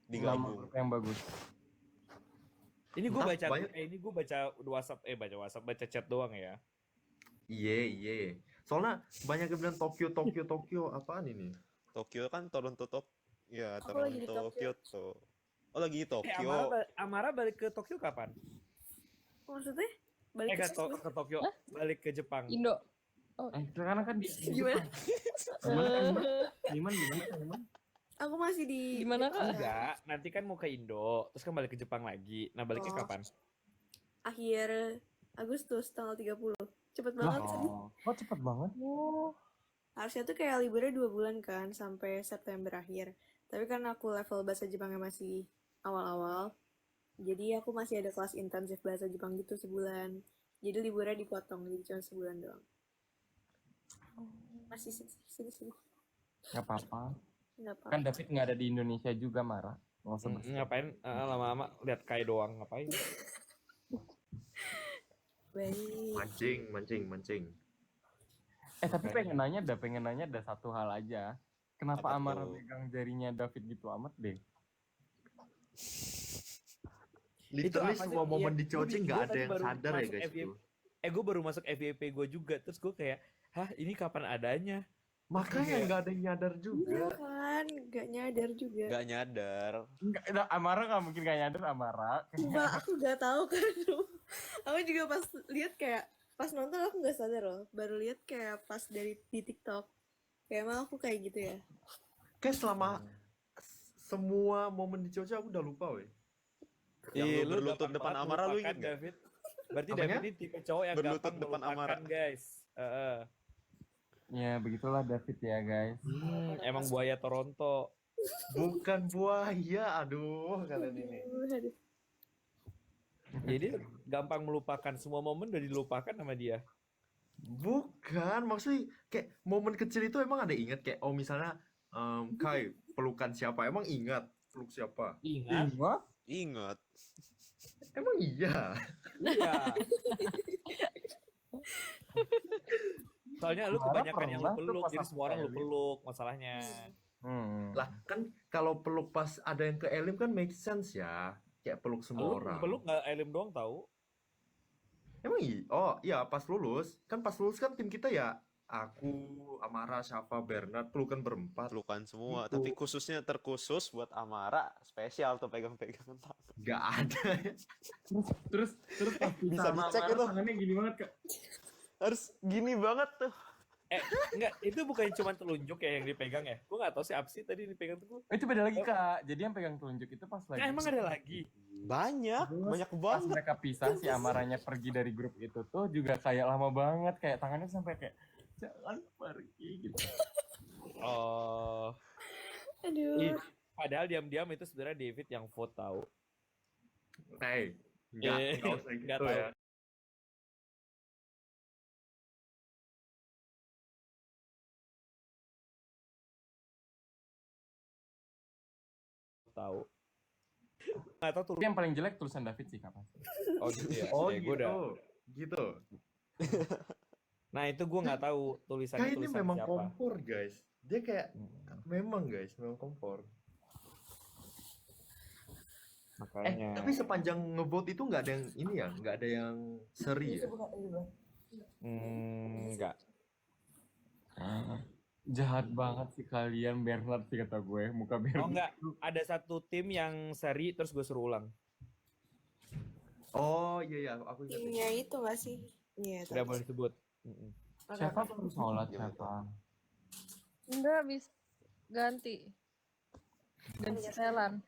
Nama Digabung. grup yang bagus. Ini gue Entah, baca WhatsApp, baca chat doang ya. Iya. Soalnya banyak yang bilang Tokyo, apaan ini? Tokyo kan Toronto ya, Aku lagi di Toronto, Tokyo. Kyoto. Oh, lagi di Tokyo. Amara balik ke Tokyo kapan? Maksudnya? Balik ke situ? Ke Tokyo, balik ke Jepang. Indo. Sekarang kan di Gimana? Gimana? Aku masih di Gimana kak? Enggak, nanti kan mau ke Indo, terus kan balik ke Jepang lagi. Nah, baliknya Oh. kapan? akhir Agustus tanggal 30. Cepet banget sih. Kok cepet banget? Harusnya tuh kayak liburnya 2 bulan kan, sampai September akhir. Tapi kan aku level bahasa Jepangnya masih awal-awal, jadi aku masih ada kelas intensif bahasa Jepang gitu sebulan. Jadi liburnya dipotong, jadi cuma sebulan doang. Masih sedih. Gak apa-apa. Nggak apa-apa. Kan David nggak ada di Indonesia juga, Mara. Nggak usah Ngapain lama-lama lihat Kai doang, ngapain? Baik. Mancing. Tapi pengen nanya ada satu hal aja. Kenapa Apa Amara tuh? pegang jarinya David gitu amat deh? Literally apa sih? semua momen Iya, di Choji gue nggak ada tadi yang baru sadar ya masuk guys FYP. itu. Gue baru masuk FYP gue juga, terus gue kayak, hah ini kapan adanya? Makanya Kayak- nggak ada yang nyadar Iya juga. kan, gak nyadar juga. Gak nyadar. Enggak, Amara nggak mungkin gak nyadar Amara. Sumpah aku gak tahu kan. Aku juga pas lihat kayak pas nonton aku nggak sadar loh. Baru lihat kayak pas dari di TikTok. Kayak emang aku kayak gitu ya. Kayak selama semua momen di Choji aku udah lupa weh. Yang lu berlutut gampang depan banget Amara lu melupakan, inget gak? David. Berarti Apanya? David ini tipe cowok yang Berlutut gampang depan melupakan, Amara. guys. Ya begitulah David ya guys. Emang buaya Toronto. Bukan buaya, aduh kalian ini. Aduh. Jadi gampang melupakan, semua momen udah dilupakan sama dia. Bukan, maksudnya kayak momen kecil itu emang ada ingat kayak oh misalnya Kai pelukan siapa, emang ingat peluk siapa? Ingat? Ingat? Ingat. Emang iya. Iya. Soalnya lu Marah kebanyakan yang lu pernah tuh peluk, pas jadi aku semua orang lu Elim. peluk masalahnya. Lah kan kalau peluk pas ada yang ke Elim kan make sense ya, kayak peluk semua Lu orang. peluk nggak Elim doang tahu? Emang iya? Oh iya pas lulus kan tim kita ya aku, Amara, Syafa, Bernard pelukan berempat. Pelukan semua. Gitu. Tapi khususnya terkhusus buat Amara. Spesial tuh pegang-pegangan tangan. Gak ada. Terus pas Bisa sama dicek Amara itu. tangannya gini banget Kak. Harus gini banget tuh. Enggak, itu bukan cuma telunjuk ya yang dipegang ya? Gue nggak tahu sih apa sih tadi yang dipegang tuh. Itu beda lagi Kak. Jadi yang pegang telunjuk itu pas lagi. Emang ada lagi? Banyak. Terus Banyak pas banget. mereka pisah si Amaranya pergi dari grup itu tuh juga kayak lama banget, kayak tangannya sampai kayak jangan pergi gitu. Oh, Aduh. padahal diam-diam itu sebenarnya David yang vote tahu. Hey, enggak usah gitu Nggak tahu. ya. Tahu. Nggak tahu tuh. Tapi yang paling jelek tulisan David sih kapan? Oh gitu ya. Oh Ya, gitu. gua udah. Gitu. Nah itu gue nggak tahu tulisannya Kayak ini tulisan memang siapa. kompor, guys. Dia kayak memang guys, memang kompor. Makanya. Tapi sepanjang ngevote itu nggak ada yang ini ya, nggak ada yang seri ya. Enggak. Jahat banget sih kalian, Bernard sih kata gue, muka Bernard. Oh enggak, ada satu tim yang seri terus gue suruh ulang. Oh iya aku ingat. Timnya itu gak sih? Iya, Udah tahu. boleh disebut. Siapa baru sholat Gimana siapa? Enggak habis ganti setelan.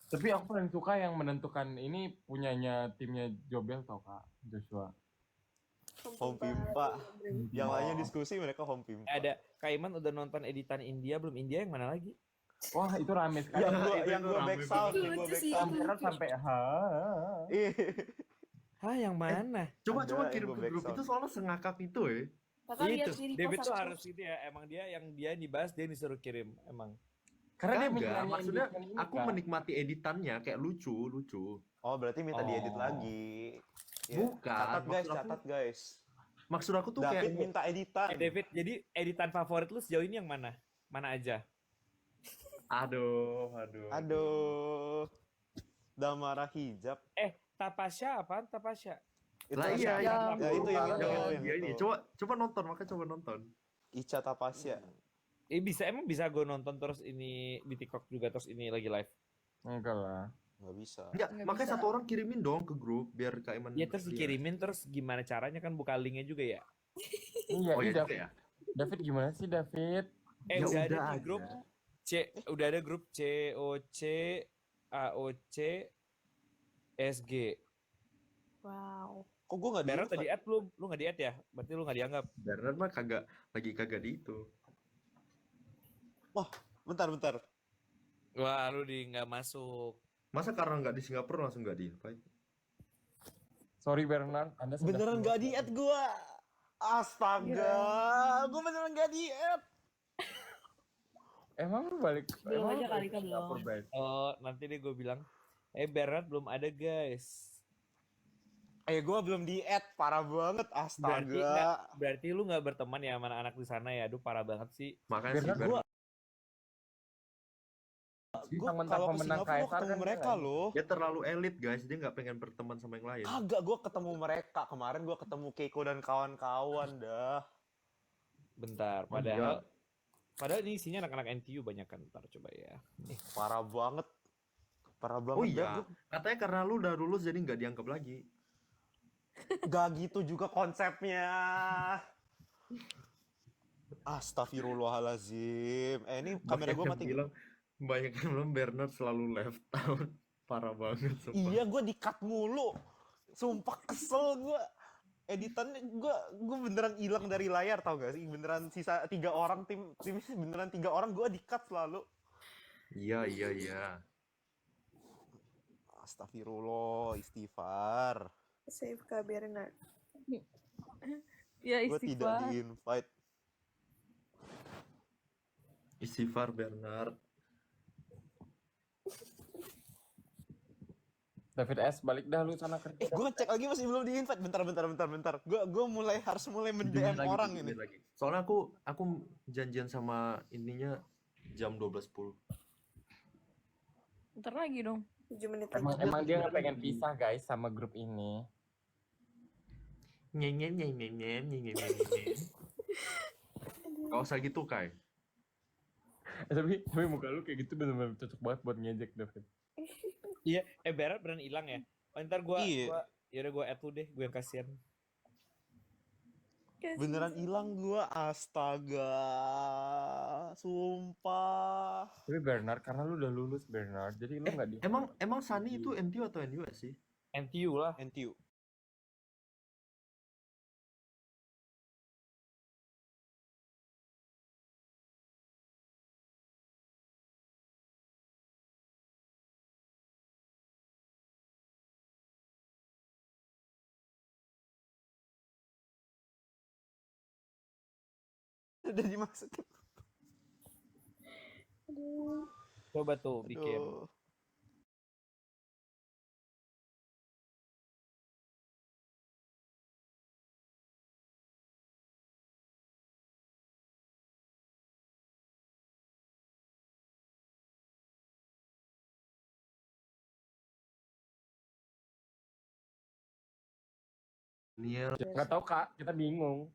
Tapi aku paling suka yang menentukan ini punyanya timnya Jobel tau Kak, Joshua. Home Pimpa. Yang lainnya diskusi mereka Home Pimpa. Ada Kaiman udah nonton editan India belum? India yang mana lagi? Wah itu rame sekali. Yang gua back sound, yang gua Lucu back sih. sound. Bernard sampai Ih. Hah yang mana? Coba Ada kirim yang ke gua grup back itu soalnya sengakak itu ya. Kakak lihat Itu sih di David post tuh aku. harus gitu ya. Emang dia yang dia dibahas dia disuruh kirim emang. Karena dia Enggak, mikirannya maksudnya editan ini, aku Kak. menikmati editannya kayak lucu. Oh, berarti minta diedit Oh. lagi. Ya. Bukan, Catat guys, maksud aku- catat guys. Maksud aku tuh David kayak minta editan. David, jadi editan favorit lu sejauh ini yang mana? Mana aja? aduh. Aduh. Damara hijab. Tapasya apaan Tapasya? Itu Lah Ica. iya, Ya, itu yang itu. Oh, yang iya ini. itu. Coba nonton, makanya coba nonton. Ica Tapasya. Emang bisa gue nonton terus ini di TikTok juga terus ini lagi live. Enggak lah. Nggak bisa. Enggak, Nggak makanya bisa. satu orang kirimin dong ke grup biar Kak Iman Ya terus lihat. dikirimin terus gimana caranya kan buka linknya juga ya? Iya, Oh ini iya David, juga ya. David gimana sih David? Ya Udah ada udah di grup aja. udah ada grup COC AOC SG. Wow. Kok gue nggak Bernard di tadi add belum? Lu nggak di add ya? Berarti lu nggak dianggap. Bernard mah kagak di itu. Bentar. Wah lu nggak masuk. Masa karena nggak di Singapura langsung nggak di invite? Sorry Bernard, Anda sudah Beneran keluar. nggak di add gue. Astaga. Gue beneran nggak di add. Emang lu balik? Belum emang aja lu kali, balik Kak, ke belum. Singapura, Bray? Oh nanti deh gue bilang. Bernard belum ada guys. Gue belum di add. Parah banget. Astaga. Berarti lu nggak berteman ya sama anak-anak di sana ya? Aduh parah banget sih. Makanya si Bernard Bernard Gue Mentang-mentang kalau ke pemenang Singapura gue KSR ketemu kan mereka keren. loh. Dia terlalu elit guys, dia nggak pengen berteman sama yang lain. Kagak, gue ketemu mereka. Kemarin gue ketemu Keiko dan kawan-kawan dah. Bentar, Oh iya. padahal ini isinya anak-anak NTU banyak kan. Bentar coba ya. Parah banget. Parah banget. Oh dah. iya, katanya karena lu udah lulus jadi nggak dianggap lagi. Gak gitu juga konsepnya. Astagfirullahalazim. Ini kamera gue mati nggak? Banyak yang bilang Bernard selalu left out. Parah banget sumpah. Iya, gue di-cut mulu. Sumpah kesel gue. Editannya gue beneran hilang dari layar, tau gak sih? Beneran sisa 3 orang, tim beneran 3 orang, gue di-cut selalu. Iya, iya, iya. Astagfirullah, istighfar. Save Kak Bernard. Ya Gue tidak istighfar. di-invite. Istighfar Bernard. David S, balik dah lu sana kerja. Gue ngecek lagi masih belum di-invite. Bentar. Gue harus mulai men-DM Tungguin lagi, orang tungguin ini. lagi. Soalnya aku janjian sama ininya jam 12.10. Ntar lagi dong. 7 menit lagi. Emang dia nggak pengen pisah guys sama grup ini. Nyenyen. Gak usah gitu, Kai. Tapi muka lu kayak gitu bener-bener cocok banget buat ngejek David. Iya, Berat beneran hilang ya. Oh, ntar Iya. yaudah gue add lu deh, gue yang kasihan. Beneran hilang gue, astaga. Sumpah. Tapi Bernard, karena lu udah lulus Bernard, jadi lu nggak di. Emang Sunny itu NTU atau NUS sih? NTU lah. NTU. Udah dimasukin. Coba tuh bikin. Aduh. Niel. Nggak tahu kak, kita bingung.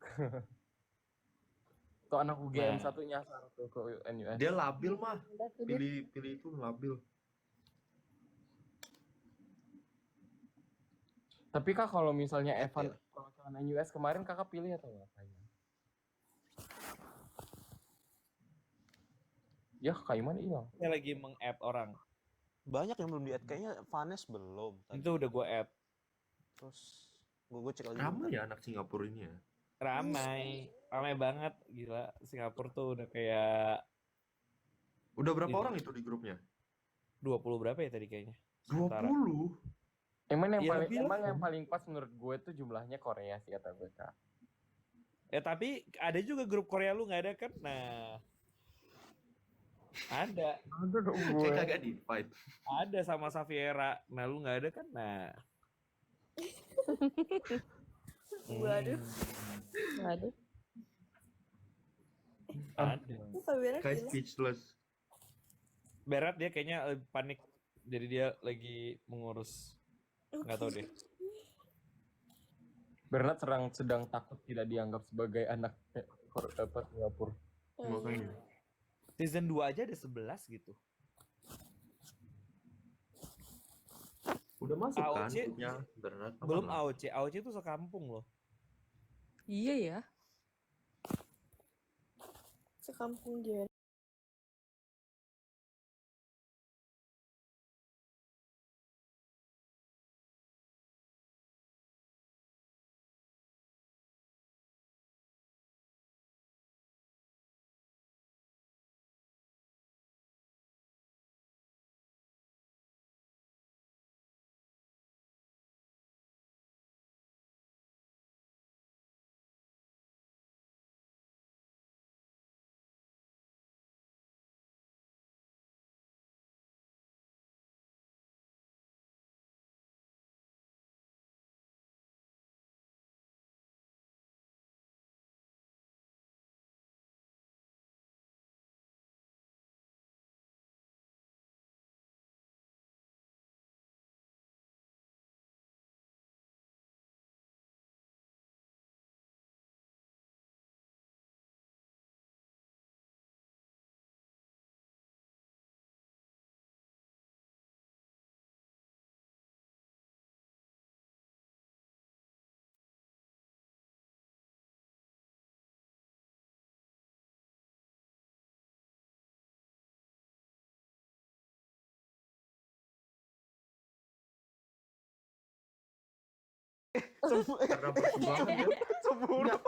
Tuh anak UGM Nah. satu nyasar tuh ke NUS. Dia labil mah. Udah tuh dia. Pilih itu labil. Tapi kak kalau misalnya Evan kalau NUS kemarin kakak pilih atau nggak kayaknya? Ya kak Iman hilang. Saya lagi meng-add orang. Banyak yang belum di-add. Kayaknya Vanes belum. Tadi. Itu udah gue add. Terus gue cek lagi. Ramai ya anak Singapura ini ya. Ramai banget, gila. Singapura tuh udah kayak Udah berapa Iya. orang itu di grupnya? 20 berapa ya tadi kayaknya? Sementara. 20. Emang Iya, lebih lah. yang paling pas menurut gue tuh jumlahnya Korea sih kata gue kak. Ya tapi ada juga grup Korea lu nggak ada kan? Nah, ada, Aduh dong Kayak kagak di fight. ada sama Safiera. Nah lu nggak ada kan? Nah. Waduh. Waduh. Ada. Kak Bernard Kayak gila. speechless. Berat dia kayaknya lebih panik. Jadi dia lagi mengurus. Nggak tahu deh. Bernard sedang takut tidak dianggap sebagai anak Singapura. Makanya. Season 2 aja ada 11 gitu. Udah masuk kan AOC? grupnya Bernard? Apa Belum enggak? AOC. AOC itu sekampung loh. Iya ya. Sekampung dia. Karena perkembangan ya. Sembur. Nggak,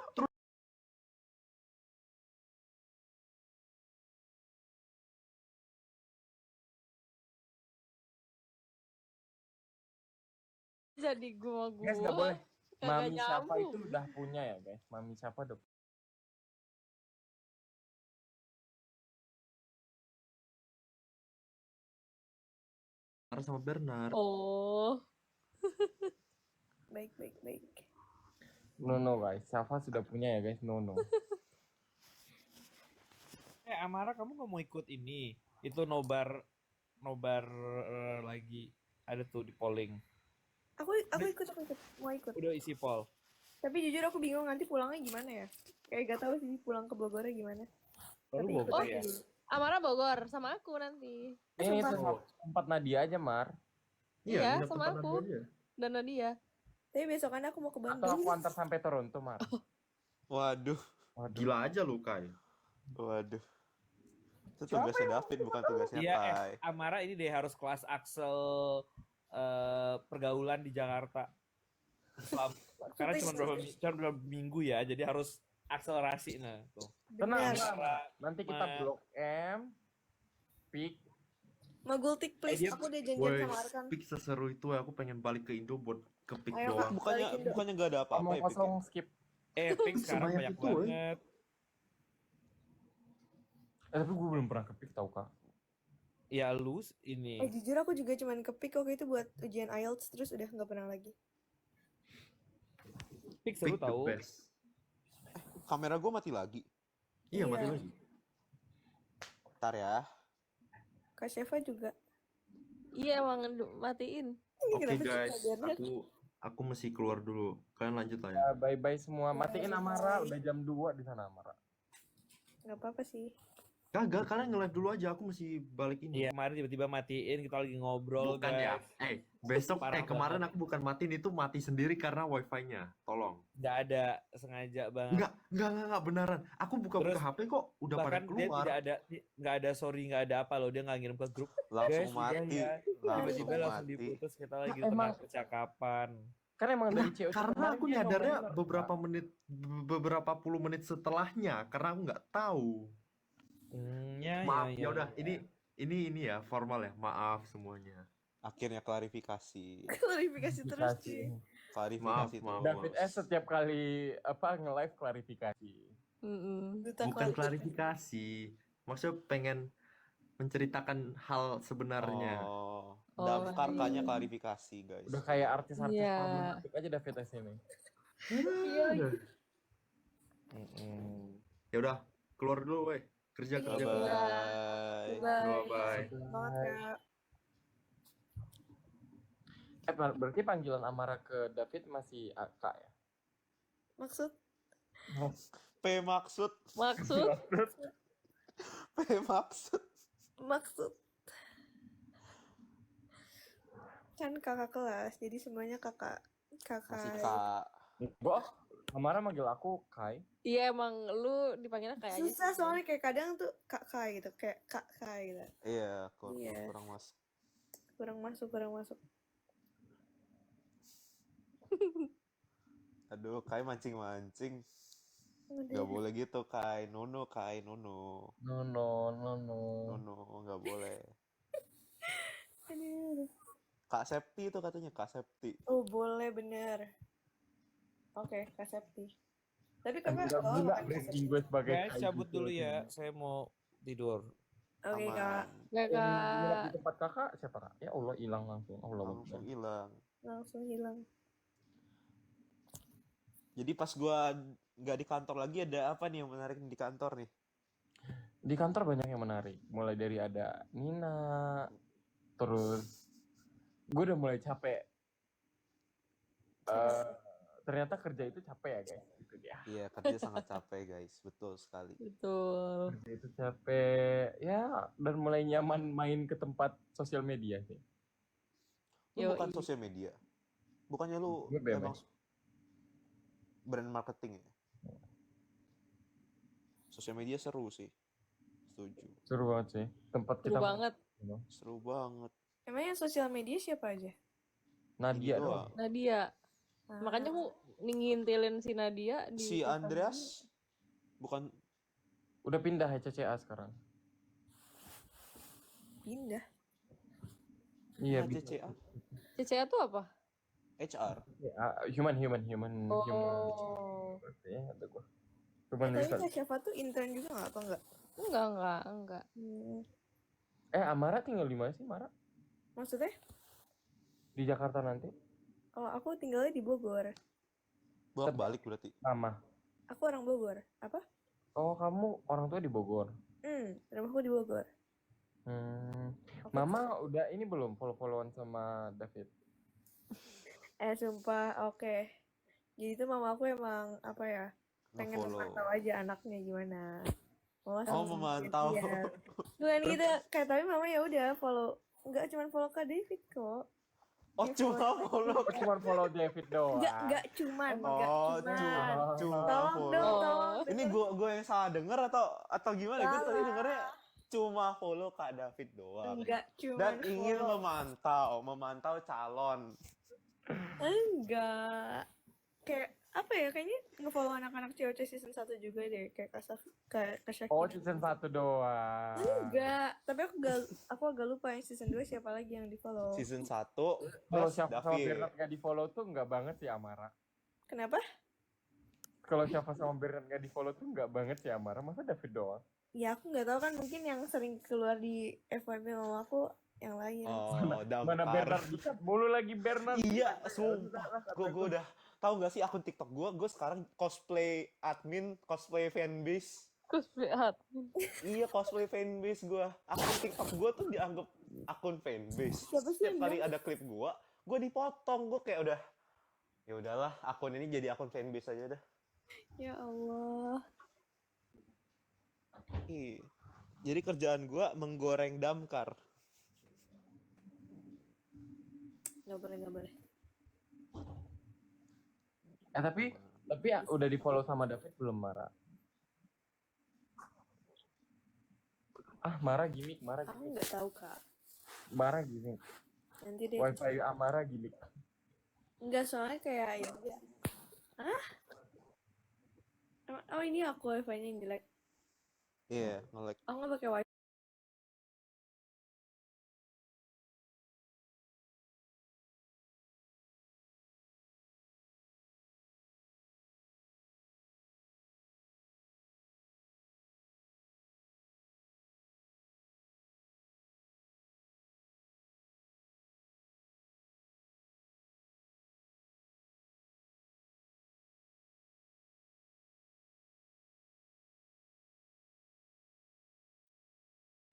Jadi gua Guys, nggak boleh. kagak Mami siapa itu nyambung. udah punya ya guys. Mami siapa udah marah sama Bernard. Oh, Baik, baik, baik. no guys. Siapa sudah punya ya guys. No. Amara, kamu nggak mau ikut ini? Itu nobar lagi ada tuh di polling. Aku ikut, mau ikut. Udah isi poll. Tapi jujur aku bingung nanti pulangnya gimana ya. Kayak gak tahu sih pulang ke Bogornya gimana. Lalu Tapi mau ikut Oh. aja ya? dulu. Amara Bogor sama aku nanti. Ini Sumpah. tempat Nadia aja, Mar. Iya, nginep sama tempat aku. Nadia aja. Dan Nadia. Tapi besokannya aku mau ke Atau Bandung. aku antar sampai Toronto, Mar. Waduh. Waduh. Gila aja lu, Kai. Waduh. Itu tugasnya David bukan tugasnya Iya, Kai. Amara ini deh harus kelas Axel pergaulan di Jakarta. Karena cuma berapa minggu ya, jadi harus akselerasi nah tuh. Tenang, Bener. Mar. Nanti kita Ma- Blok M, Pick. Magultik please. dia- Aku udah janjian Woi, sama Arkan. Pick seseru itu ya, aku pengen balik ke Indo buat ke Pick Ayo, doang. Kak. Bukannya Balikin dong. bukannya nggak ada apa-apa Omong ya, Pik, kosong ya? skip. Pick sekarang Sebanyak banyak itu, woy. banget. Tapi gue belum pernah ke Pick tau Kak. Ya lu ini. Jujur aku juga cuman kepik waktu itu buat ujian IELTS terus udah nggak pernah lagi. Pick seru Pick the tahu. best. Kamera gue mati lagi. Iya, Iya. mati lagi. Ntar ya. Kak Sheva juga. Iya, emang matiin. Oke Kenapa sih, guys, Kak Bernard? aku mesti keluar dulu. Kalian lanjut lah ya. Ya, bye-bye semua. Matiin Bye. Amara, udah jam 2 di sana Amara. Nggak apa-apa sih. Kagak, kalian nge-live dulu aja. Aku mesti balik ini. Iya, kemarin tiba-tiba matiin, kita lagi ngobrol Bukan ya. guys. Besok Parah kemarin banget. aku bukan matiin, itu mati sendiri karena wifi-nya. Tolong. Nggak ada sengaja banget. Enggak beneran. Aku buka-buka Terus, HP kok udah pada Bahkan dia keluar. nggak ada sorry, nggak ada apa loh, dia nggak ngirim ke grup. Langsung Guys, mati. udah ya. Langsung Tiba-tiba langsung mati. diputus, kita lagi Nah, tengah emang- percakapan. Kan emang Nah, dari COC karena kemarin aku dia nyadarnya ngomongnya, beberapa puluh menit setelahnya karena aku nggak tahu. Maaf, ya udah ini ya formal ya. Maaf semuanya. Akhirnya klarifikasi. Klarifikasi terus klarifikasi. sih. Klarifikasi Maaf. terus. David S setiap kali nge-live klarifikasi. Duta Bukan klarifikasi. klarifikasi. Maksudnya pengen menceritakan hal sebenarnya. Oh, Oh, damkarkannya iya. klarifikasi, guys. Udah kayak artis-artis Iya. problematik aja David S ini. Iya. Ya udah, keluar dulu weh. Kerja. Iya. Bye. Bye. Bye. Banget Kak. Berarti panggilan Amara ke David masih Kak ya? Maksud? P maksud. Maksud? P maksud. Maksud. Kan kakak kelas, jadi semuanya kakak. Masih Kak. Boh, Amara manggil aku Kai. Iya, emang lu dipanggilnya kayak aja. Susah soalnya kayak kadang tuh kak Kai gitu, kayak kak Kai gitu. Iya, Iya. kurang masuk. Kurang masuk. Aduh, Kai mancing-mancing. Udah. Gak boleh gitu, Kai. Nono, Kai. Nono. No. Gak boleh. Aduh. Kak Septi itu katanya, Kak Septi. Oh boleh bener. Oke, Kak Septi. Tapi kakak Gila, oh, gila kan Kak ranking Septi. gue sebagai Guys, Kai cabut gitu dulu loh, ya. ini. Saya mau tidur. Oke Aman. kak, Gak, Yang nginep Kak. di tempat kakak siapa Kak? Ya Allah hilang langsung. Allah Langsung Akbar. hilang. langsung hilang. Jadi pas gua nggak di kantor lagi, ada apa nih yang menarik di kantor nih? Di kantor banyak yang menarik. Mulai dari ada Nina, terus gue udah mulai capek. Ternyata kerja itu capek ya guys. Itu dia. Iya, kerja sangat capek, guys. Betul sekali. Betul. Kerja itu capek. Ya, dan mulai nyaman main ke tempat sosial media sih. Lu bukan Yoi. sosial media. Bukannya lu Gue BMS. emang brand marketing ya? Sosial media seru sih. Setuju. Seru banget sih. Tempat Seru kita banget. Seru banget. Emangnya sosial media siapa aja? Nadia Ini doang. doang. Nadia. Makanya aku ngintilin si Nadia di Si sosial Andreas bukan Udah pindah ya CCA sekarang. Pindah. Iya, nah, bisa. CCA CCA tuh apa? HR. Human. Oh. Berarti ya, ada gua. Human Tapi research. Kak Syafa tuh intern juga nggak apa enggak? Enggak. Amara tinggal di mana sih, Mara? Maksudnya? Di Jakarta nanti? Oh, aku tinggalnya di Bogor. Bolak-balik berarti. Sama. Aku orang Bogor. Apa? Oh, kamu orang tua di Bogor. Rumahku di Bogor. Aku Mama udah ini belum follow-followan sama David? sumpah, oke. Jadi tuh mama aku emang apa ya? Pengen Nge-follow. memantau aja anaknya gimana. Mama Oh, sama memantau. Iya. Bukan gitu, kayak tapi mama ya udah follow. Enggak cuma follow Kak David kok. Oh, Dia cuma follow. Cuma follow David doang. Enggak cuman, enggak Oh, cuman. cuma Tolong follow. dong, Oh. tolong. Ini gue yang salah denger atau gimana? Gue tadi dengernya cuma follow Kak David doang. Enggak cuman. Dan ingin follow. memantau calon. Enggak. Kayak apa ya? Kayaknya nge-follow anak-anak COC season 1 juga deh, kayak Kak Syakina. Oh, season 1 doang. Enggak, tapi aku agak lupa yang season 2 siapa lagi yang di-follow. Season 1 Kalau plus Syafa sama David. Bernard gak di follow tuh nggak banget sih Amara. Kenapa? Kalau Syafa sama Bernard gak di follow tuh nggak banget sih Amara. Masa David doang? Ya aku nggak tahu kan, mungkin yang sering keluar di FYP mama aku yang lain. Oh, Mana Damkar. Bernard bisa mulu lagi Bernard. Iya, sumpah. Gue udah tahu nggak sih akun TikTok gue sekarang cosplay admin, cosplay fanbase. Kuspehat. Iya, cosplay fanbase gue. Akun TikTok gue tuh dianggap akun fanbase. Siapa sih Setiap yang kali ada klip gue dipotong. Gue kayak udah, ya udahlah, akun ini jadi akun fanbase aja dah. Ya Allah. Ih. Jadi kerjaan gue menggoreng Damkar. Nggak boleh. Tapi ya, udah di follow sama David belum Mara? Mara gimmick. Aku nggak tahu Kak. Mara gimmick. Nanti deh. Wifi Amara gimmick. Enggak, soalnya kayak ya udah. Oh ini aku wifi-nya yang jelek. Iya, nge-lag. Aku nggak pakai wifi.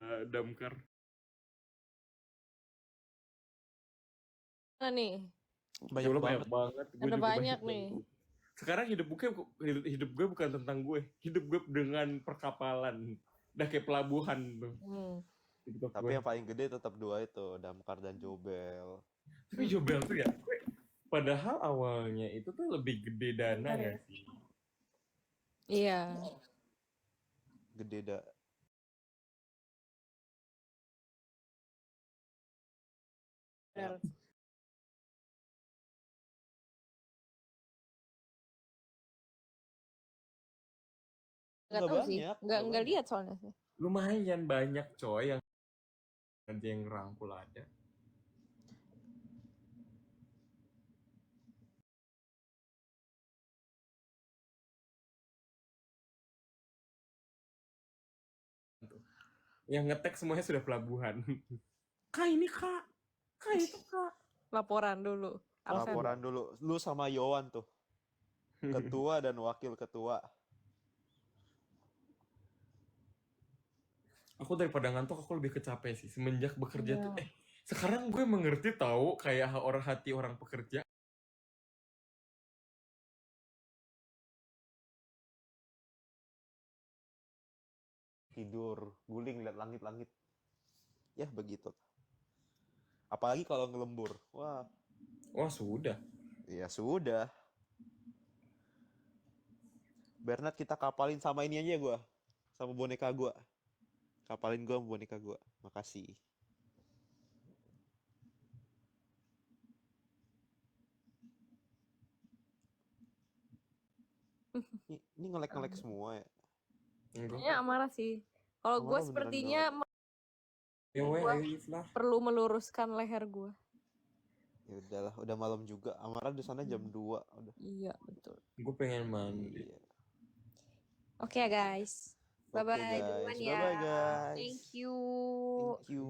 Damkar. Nah nih, Banyak banget. Gue ada juga banyak nih. Sekarang hidup gue bukan tentang gue. Hidup gue dengan perkapalan. Udah kayak pelabuhan tuh. TikTok Tapi gue. yang paling gede tetap dua itu, Damkar dan Jobel. Tapi Jobel tuh ya, padahal awalnya itu tuh lebih gede dana Bentar ya ya. sih. Iya. Gede dah. Benar. Nggak tahu sih. Nggak lihat soalnya sih. Lumayan banyak coy yang nanti yang ngerangkul ada. Yang ngetek semuanya sudah pelabuhan. Kak ini kak itu kak. Laporan dulu. Absen. Laporan dulu. Lu sama Yowan tuh. Ketua dan wakil ketua. Aku daripada ngantuk aku lebih kecapek sih semenjak bekerja tuh. Sekarang gue mengerti tahu kayak hati orang pekerja. Tidur, guling lihat langit-langit. Ya begitu. Apalagi kalau ngelembur. Wah, Sudah. ya sudah. Bernard kita kapalin sama ini aja gua. Sama boneka gua. Kapalin gua sama boneka gua. Makasih. Ini ngelek-ngelek semua ya. Kayaknya amarah sih. Kalau gue Amarah beneran sepertinya Ya weh, Gua- ayo Yif lah. perlu meluruskan leher gue. Ya udahlah, udah malam juga. Amara di sana jam 2 udah. Iya betul. Gue pengen mandi. Iya. Oke ya guys. Oke Bye bye duluan guys. ya. Bye bye guys. Thank you. Thank you.